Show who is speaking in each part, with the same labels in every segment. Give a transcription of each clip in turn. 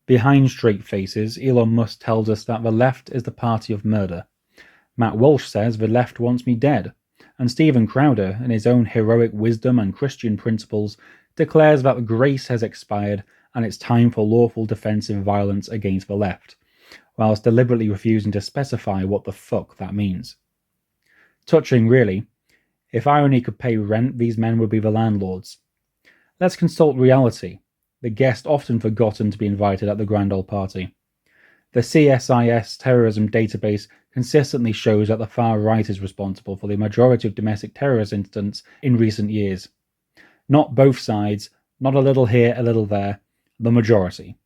Speaker 1: Behind straight faces, Elon Musk tells us that the left is the party of murder. Matt Walsh says the left wants me dead. And Stephen Crowder, in his own heroic wisdom and Christian principles, declares that grace has expired and it's time for lawful defensive violence against the left, whilst deliberately refusing to specify what the fuck that means. Touching, really. If irony could pay rent, these men would be the landlords. Let's consult reality, the guest often forgotten to be invited at the grand old party. The CSIS terrorism database consistently shows that the far right is responsible for the majority of domestic terrorist incidents in recent years. Not both sides, not a little here, a little there, the majority.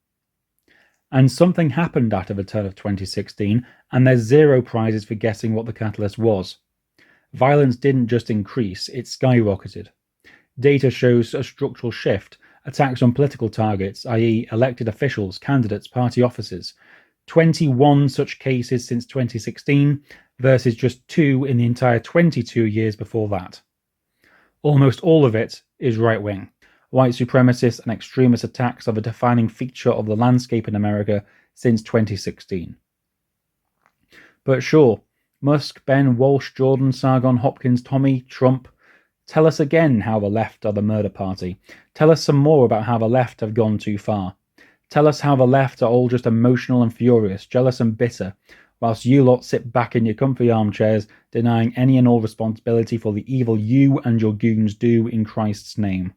Speaker 1: And something happened after the turn of 2016, and there's zero prizes for guessing what the catalyst was. Violence didn't just increase, it skyrocketed. Data shows a structural shift, attacks on political targets, i.e. elected officials, candidates, party offices. 21 such cases since 2016 versus just 2 in the entire 22 years before that. Almost all of it is right-wing. White supremacist and extremist attacks are the defining feature of the landscape in America since 2016. But sure, Musk, Ben, Walsh, Jordan, Sargon, Hopkins, Tommy, Trump, tell us again how the left are the murder party. Tell us some more about how the left have gone too far. Tell us how the left are all just emotional and furious, jealous and bitter, whilst you lot sit back in your comfy armchairs, denying any and all responsibility for the evil you and your goons do in Christ's name.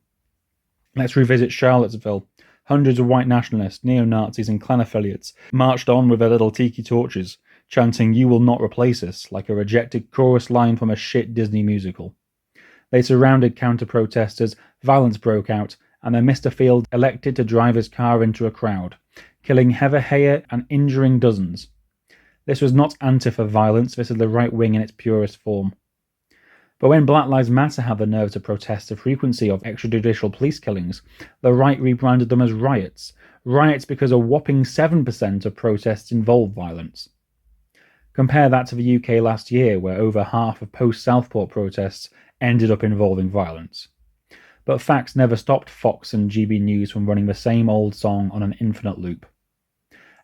Speaker 1: Let's revisit Charlottesville. Hundreds of white nationalists, neo-Nazis and Klan affiliates marched on with their little tiki torches, chanting "You will not replace us" like a rejected chorus line from a shit Disney musical. They surrounded counter-protesters, violence broke out, and then Mr. Field elected to drive his car into a crowd, killing Heather Heyer and injuring dozens. This was not Antifa violence, this is the right wing in its purest form. But when Black Lives Matter had the nerve to protest the frequency of extrajudicial police killings, the right rebranded them as riots. Riots because a whopping 7% of protests involved violence. Compare that to the UK last year, where over half of post-Southport protests ended up involving violence. But facts never stopped Fox and GB News from running the same old song on an infinite loop.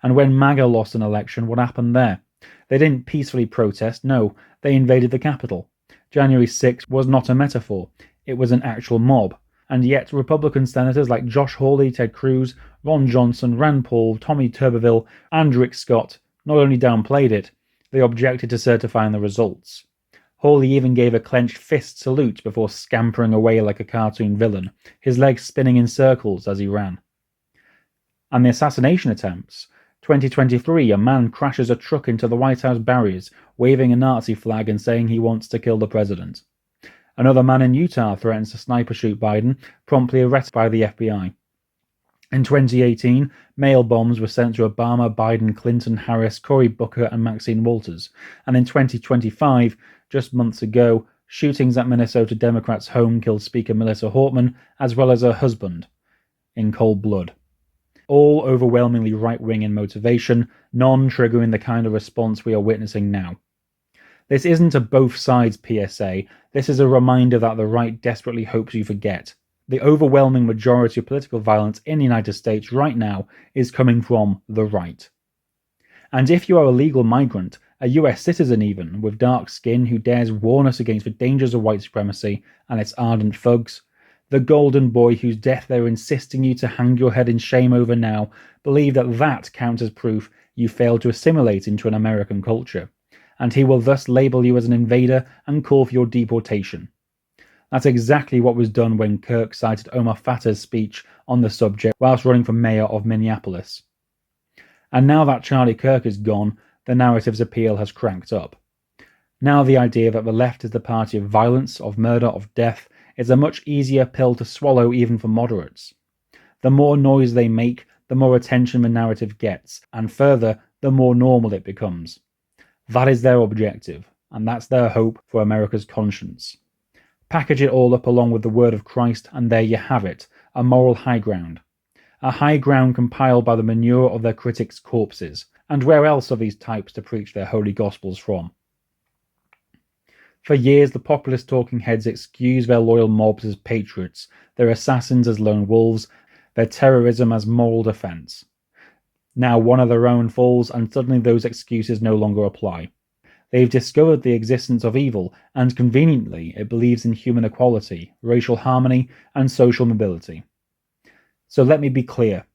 Speaker 1: And when MAGA lost an election, what happened there? They didn't peacefully protest, no, they invaded the Capitol. January 6th was not a metaphor, it was an actual mob. And yet Republican senators like Josh Hawley, Ted Cruz, Ron Johnson, Rand Paul, Tommy Tuberville, and Rick Scott not only downplayed it, they objected to certifying the results. Hawley even gave a clenched fist salute before scampering away like a cartoon villain, his legs spinning in circles as he ran. And the assassination attempts. 2023, a man crashes a truck into the White House barriers, waving a Nazi flag and saying he wants to kill the president. Another man in Utah threatens to sniper shoot Biden, promptly arrested by the FBI. In 2018, mail bombs were sent to Obama, Biden, Clinton, Harris, Cory Booker and Maxine Walters. And in 2025, just months ago, shootings at Minnesota Democrats' home killed Speaker Melissa Hortman, as well as her husband, in cold blood. All overwhelmingly right-wing in motivation, none triggering the kind of response we are witnessing now. This isn't a both sides PSA, this is a reminder that the right desperately hopes you forget. The overwhelming majority of political violence in the United States right now is coming from the right. And if you are a legal migrant, a US citizen even, with dark skin who dares warn us against the dangers of white supremacy and its ardent thugs, the golden boy whose death they're insisting you to hang your head in shame over now, believe that that counts as proof you failed to assimilate into an American culture, and he will thus label you as an invader and call for your deportation. That's exactly what was done when Kirk cited Omar Fatah's speech on the subject whilst running for mayor of Minneapolis. And now that Charlie Kirk is gone, the narrative's appeal has cranked up. Now the idea that the left is the party of violence, of murder, of death, is a much easier pill to swallow even for moderates. The more noise they make, the more attention the narrative gets, and further, the more normal it becomes. That is their objective, and that's their hope for America's conscience. Package it all up along with the word of Christ, and there you have it, a moral high ground. A high ground compiled by the manure of their critics' corpses. And where else are these types to preach their holy gospels from? For years, the populist talking heads excuse their loyal mobs as patriots, their assassins as lone wolves, their terrorism as moral defense. Now one of their own falls, and suddenly those excuses no longer apply. They've discovered the existence of evil, and conveniently it believes in human equality, racial harmony, and social mobility. So let me be clear.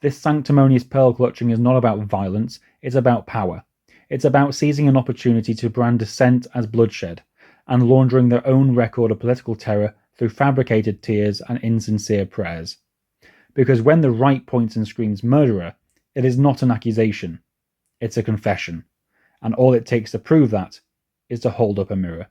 Speaker 1: This sanctimonious pearl clutching is not about violence, it's about power. It's about seizing an opportunity to brand dissent as bloodshed, and laundering their own record of political terror through fabricated tears and insincere prayers. Because when the right points and screams murderer, it is not an accusation, it's a confession. And all it takes to prove that is to hold up a mirror.